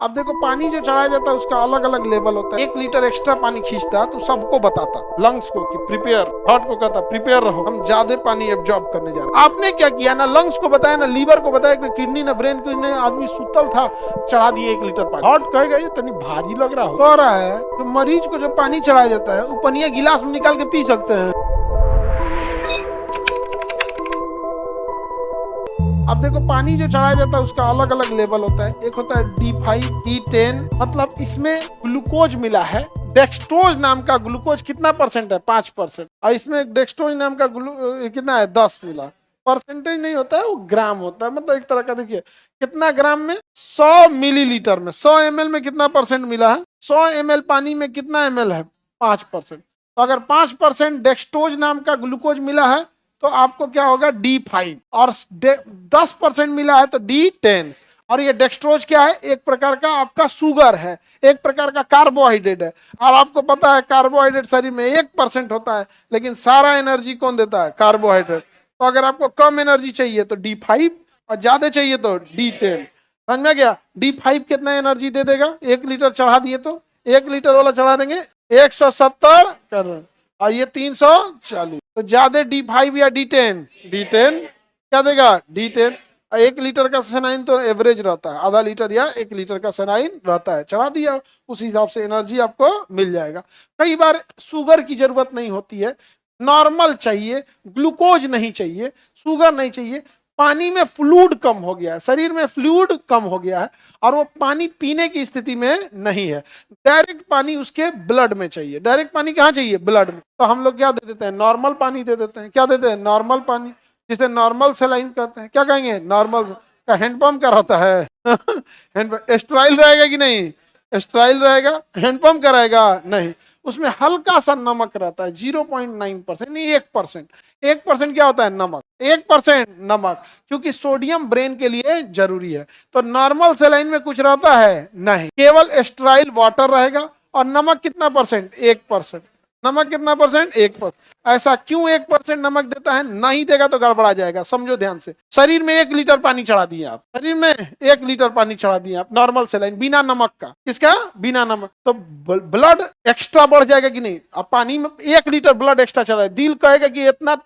अब देखो पानी जो चढ़ाया जाता है उसका अलग अलग लेवल होता है। 1 लीटर एक्स्ट्रा पानी खींचता तो सबको बताता, लंग्स को कि प्रिपेयर, हार्ट को कहता प्रिपेयर रहो, हम ज्यादा पानी एब्जॉर्ब करने जा रहे हैं। आपने क्या किया, ना लंग्स को बताया, ना लीवर को बताया, ना किडनी, ना ब्रेन को, नहीं, आदमी सुतल था, चढ़ा दिए 1 लीटर पानी। हार्ट कहेगा ये तनी भारी लग रहा हो, कह रहा है तो मरीज को जो पानी चढ़ाया जाता है वो पनिया गिलास में निकाल के पी सकते हैं। अब देखो पानी जो चढ़ाया जाता है उसका अलग अलग लेवल होता है। एक होता है D5 D10, मतलब इसमें ग्लूकोज मिला है। डेक्सट्रोज नाम का ग्लूकोज कितना परसेंट है, 5%, और इसमें डेक्सट्रोज नाम का कितना है, 10 मिला। परसेंटेज नहीं होता है, वो ग्राम होता है, मतलब एक तरह का। देखिए कितना ग्राम में, 100 मिलीलीटर में, 100 ml में कितना परसेंट मिला है, 100 ml पानी में कितना ml है, 5%। तो अगर 5% डेक्सट्रोज नाम का ग्लूकोज मिला है तो आपको क्या होगा, D5, और 10% मिला है तो D10। और ये डेक्सट्रोज क्या है, एक प्रकार का आपका शुगर है, एक प्रकार का कार्बोहाइड्रेट है। और आपको पता है कार्बोहाइड्रेट शरीर में 1% होता है, लेकिन सारा एनर्जी कौन देता है, कार्बोहाइड्रेट। तो अगर आपको कम एनर्जी चाहिए तो D5, और ज्यादा चाहिए तो D10। समझ में गया। D5 कितना एनर्जी दे देगा, 1 लीटर चढ़ा दिए तो 1 लीटर वाला चढ़ा देंगे 170 कर रहे हैं, और ये 340, तो ज्यादा D5 या D10, D10 क्या देगा, D10। 1 लीटर का सेनाइन तो एवरेज रहता है, आधा लीटर या 1 लीटर का सेनाइन रहता है, चढ़ा दिया, उस हिसाब से एनर्जी आपको मिल जाएगा। कई बार शुगर की जरूरत नहीं होती है, नॉर्मल चाहिए, ग्लूकोज नहीं चाहिए, शुगर नहीं चाहिए, पानी में फ्लूइड कम हो गया है, शरीर में फ्लूइड कम हो गया है और वो पानी पीने की स्थिति में नहीं है, डायरेक्ट पानी उसके ब्लड में चाहिए। डायरेक्ट पानी कहाँ चाहिए, ब्लड में। तो हम लोग क्या दे देते हैं, नॉर्मल पानी दे देते हैं। क्या देते हैं, नॉर्मल पानी, जिसे नॉर्मल सलाइन कहते हैं। क्या कहेंगे, नॉर्मल का हैंडपंप का रहता है हैंडपंप स्टेराइल रहेगा कि नहीं, स्टेराइल रहेगा, हैंडपंप का रहेगा नहीं, उसमें हल्का सा नमक रहता है, 0.9%, नहीं 1%। 1% क्या होता है, नमक, 1% नमक, क्योंकि सोडियम ब्रेन के लिए जरूरी है। तो नॉर्मल सेलाइन में कुछ रहता है नहीं, केवल स्टेराइल वाटर रहेगा। और नमक कितना परसेंट, 1%। नमक कितना परसेंट, 1%। ऐसा क्यों 1% नमक देता है, नहीं देगा तो गड़बड़ा जाएगा। समझो ध्यान से, शरीर में 1 लीटर पानी चढ़ा दिए आप, शरीर में 1 लीटर पानी चढ़ा दिए आप, नॉर्मल सेलाइन, बिना नमक का। किसका, बिना नमक। तो ब्लड एक्स्ट्रा बढ़ जाएगा कि नहीं। अब पानी में 1 लीटर ब्लड एक्स्ट्रा चढ़ा है, दिल कहेगा कि इतना,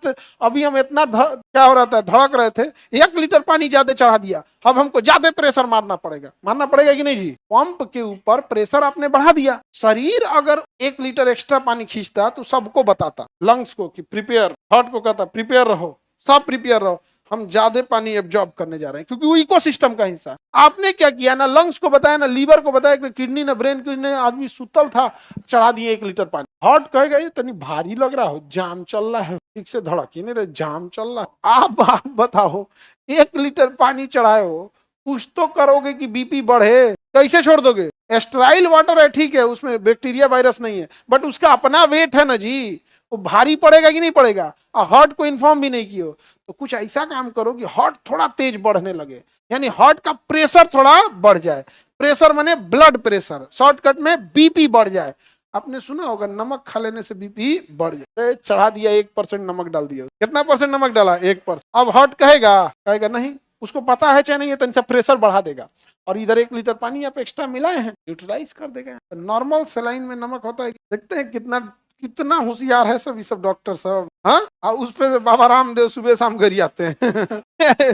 अभी हम इतना क्या हो रहा था, धड़क रहे थे, 1 लीटर पानी ज्यादा चढ़ा दिया, अब हमको ज्यादा प्रेशर मारना पड़ेगा कि नहीं जी। पंप के ऊपर प्रेशर आपने बढ़ा दिया। शरीर अगर 1 लीटर एक्स्ट्रा पानी खींचता तो सबको बताता, लंग्स को कि प्रिपेयर, हार्ट को कहता प्रिपेयर रहो, सब प्रिपेयर रहो, हम ज्यादा पानी एब्जॉर्ब करने जा रहे हैं, क्योंकि वो इकोसिस्टम का हिस्सा। आपने क्या किया, ना लंग्स को बताया, ना लीवर को बताया, ना किडनी, ना ब्रेन को, नहीं, आदमी सुतल था, चढ़ा दिए 1 लीटर पानी। हार्ट कहेगा ये तनी भारी लग रहा हो, जाम चल रहा है, ठीक से धड़क ही नहीं रहे, जाम चल रहा है। आप बताओ, 1 लीटर पानी चढ़ाए हो, कुछ तो करोगे कि बीपी बढ़े, कैसे छोड़ दोगे। स्टेराइल वाटर है, ठीक है, उसमें बैक्टीरिया वायरस नहीं है, बट उसका अपना वेट है ना जी, वो भारी पड़ेगा कि नहीं पड़ेगा। और हार्ट को इन्फॉर्म भी नहीं किया, तो कुछ ऐसा काम करो कि हार्ट थोड़ा तेज बढ़ने लगे, यानी हार्ट का प्रेशर थोड़ा बढ़ जाए। प्रेशर माने ब्लड प्रेशर, शॉर्टकट में बीपी बढ़ जाए। आपने सुना होगा नमक खा लेने से बीपी बढ़ जाए। चढ़ा दिया 1% नमक डाल दिया, कितना परसेंट नमक डाला, 1%। अब हार्ट कहेगा नहीं, उसको पता है चाहे नहीं है, तो इनसे प्रेशर बढ़ा देगा, और इधर 1 लीटर पानी आप एक्स्ट्रा मिलाए हैं, न्यूट्रलाइज कर देगा। नॉर्मल सेलाइन में नमक होता है, देखते हैं कितना कितना होशियार है सब, ये सब डॉक्टर सब। हाँ, उस पे बाबा रामदेव सुबह शाम घर आते हैं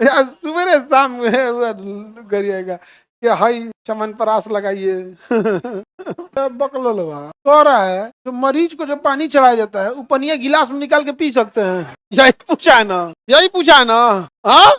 सुबह शाम घर आएगा कि हाई चमन परास लगाइए बकलोलवा कह रहा है जो मरीज को जो पानी चढ़ाया जाता है वो पनिया गिलास में निकाल के पी सकते हैं। यही पूछा है ना हाँ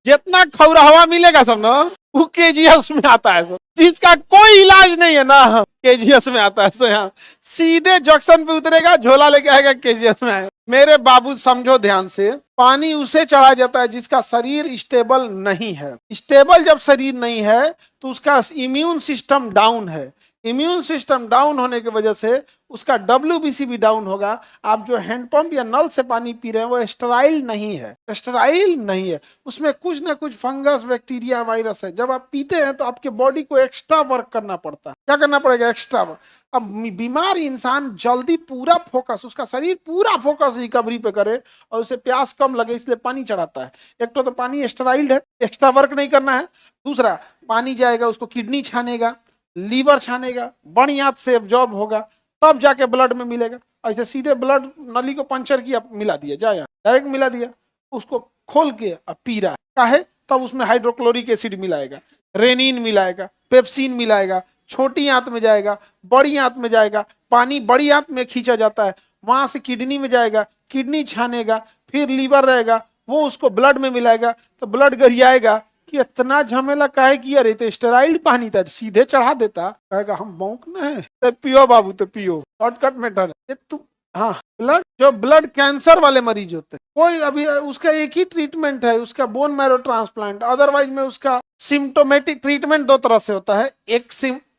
जितना खौराहवा मिलेगा सब ना वो केजीएस में आता है सब, जिसका कोई इलाज नहीं है ना केजीएस में आता है। सो यहाँ सीधे जंक्शन पे उतरेगा, झोला लेके आएगा, केजीएस में आएगा। मेरे बाबू समझो ध्यान से, पानी उसे चढ़ाया जाता है जिसका शरीर स्टेबल नहीं है। स्टेबल जब शरीर नहीं है तो उसका इम्यून सिस्टम डाउन है। इम्यून सिस्टम डाउन होने की वजह से उसका WBC भी डाउन होगा। आप जो हैंडपंप या नल से पानी पी रहे हैं वो स्टेराइल नहीं है, स्टेराइल नहीं है, उसमें कुछ ना कुछ फंगस, बैक्टीरिया, वायरस है। जब आप पीते हैं तो आपके बॉडी को एक्स्ट्रा वर्क करना पड़ता है। क्या करना पड़ेगा? Extra work. अब बीमार इंसान जल्दी पूरा फोकस, उसका शरीर पूरा फोकस रिकवरी पे करे और उसे प्यास कम लगे इसलिए पानी चढ़ाता है। एक तो पानी स्टेराइल्ड है, एक्स्ट्रा वर्क नहीं करना है। दूसरा, पानी जाएगा उसको किडनी छानेगा, लीवर छानेगा, बड़ी आंत से एब्जॉर्ब होगा, तब जाके ब्लड में मिलेगा। ऐसे सीधे ब्लड नली को पंचर किया, मिला दिया, जाए डायरेक्ट मिला दिया, उसको खोल के अब पी रहा है, काहे? तब उसमें हाइड्रोक्लोरिक एसिड मिलाएगा, रेनिन मिलाएगा, पेप्सिन मिलाएगा, छोटी आंत में जाएगा, बड़ी आंत में जाएगा, पानी बड़ी आंत में खींचा जाता है, वहां से किडनी में जाएगा, किडनी छानेगा, फिर लीवर रहेगा, वो उसको ब्लड में मिलाएगा, तो ब्लड गरियाएगा कि इतना झमेला काहे किया रे, तो स्टेराइल पानी था, सीधे चढ़ा देता, कहेगा हम बौंकना है, तो पियो बाबू, तो पियो, शॉर्टकट मेथड है तू। हाँ, ब्लड, जो ब्लड कैंसर वाले मरीज होते हैं, कोई अभी उसका एक ही ट्रीटमेंट है, उसका बोन मैरो ट्रांसप्लांट। अदरवाइज में उसका सिम्टोमेटिक ट्रीटमेंट दो तरह से होता है, एक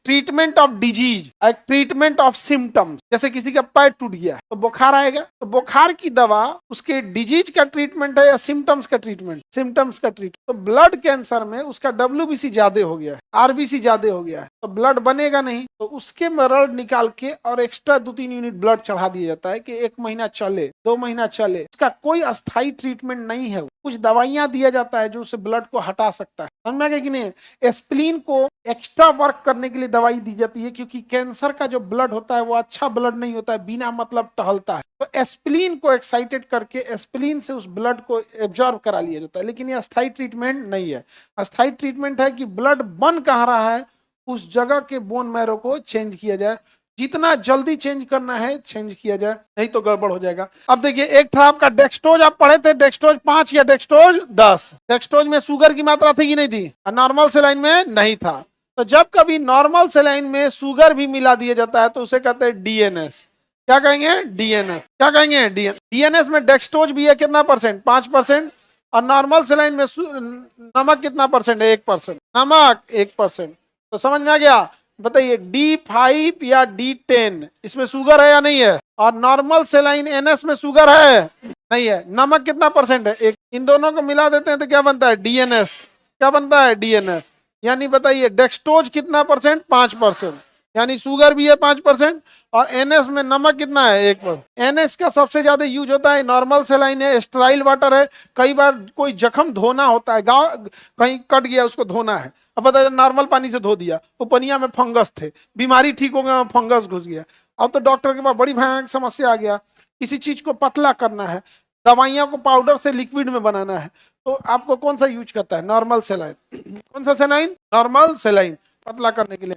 ट्रीटमेंट ऑफ डिजीज, एक ट्रीटमेंट ऑफ सिम्टम्स। जैसे किसी का पैर टूट गया तो बुखार आएगा, तो बुखार की दवा उसके डिजीज का ट्रीटमेंट है या सिम्टम्स का ट्रीटमेंट? सिम्टम्स का ट्रीटमेंट। तो ब्लड कैंसर में उसका WBC ज्यादा हो गया है, RBC ज्यादा हो गया है, तो ब्लड बनेगा नहीं, तो उसके में ब्लड निकाल के और एक्स्ट्रा 2-3 यूनिट ब्लड चढ़ा दिया जाता है कि 1 महीना चले, 2 महीना चले। उसका कोई अस्थायी ट्रीटमेंट नहीं है। कुछ दवाइयां दिया जाता है जो उसे ब्लड को हटा सकता है, समझ में आ गया कि नहीं? स्प्लीन को एक्स्ट्रा वर्क करने के लिए दवाई दी जाती है, क्योंकि कैंसर का जो ब्लड होता है वो अच्छा ब्लड नहीं होता है, बिना मतलब टहलता है। तो एस्प्लीन को एक्साइटेड करके एस्प्लीन से उस ब्लड को एब्जॉर्ब करा लिया जाता है, लेकिन ये अस्थायी ट्रीटमेंट नहीं है। अस्थायी ट्रीटमेंट है कि ब्लड बन कहाँ रहा है उस जगह के बोन मैरो को चेंज किया जाए, जितना जल्दी चेंज करना है चेंज किया जाए, नहीं तो गड़बड़ हो जाएगा। अब देखिए, एक था आपका डेक्सट्रोज, आप पढ़े थे डेक्सट्रोज 5 या डेक्सट्रोज 10। डेक्सट्रोज में शुगर की मात्रा थी कि नहीं थी? नॉर्मल सेलाइन में नहीं था। तो जब कभी नॉर्मल सेलाइन में शुगर भी मिला दिया जाता है तो उसे कहते हैं DNS। क्या कहेंगे? DNS। क्या कहेंगे? DNS में डेक्सट्रोज भी है, कितना परसेंट? 5%। और नॉर्मल सेलाइन में नमक कितना परसेंट है? 1%। नमक 1%। तो समझ में आ गया? बताइए, D5 या D10 इसमें शुगर है या नहीं है? और नॉर्मल सेलाइन NS में शुगर है? नहीं है। नमक कितना परसेंट है? 1। इन दोनों को मिला देते हैं तो क्या बनता है? DNS। क्या बनता है? DNS। यानी बताइए, डेक्सट्रोज कितना परसेंट? 5%। यानी शुगर भी है 5%, और NS में नमक कितना है? 1%। NS का सबसे ज्यादा यूज होता है नॉर्मल सेलाइन है, स्टेराइल वाटर है। कई बार कोई जख्म धोना होता है, गाँव कहीं कट गया उसको धोना है, अब बताइए नॉर्मल पानी से धो दिया, वो पनिया में फंगस थे, बीमारी ठीक हो गया, फंगस घुस गया, अब तो डॉक्टर के पास बड़ी भयानक समस्या आ गया। किसी चीज को पतला करना है, दवाइयां को पाउडर से लिक्विड में बनाना है, तो आपको कौन सा यूज करता है? Normal saline. कौन सा सेलाइन? नॉर्मल सेलाइन, पतला करने के लिए।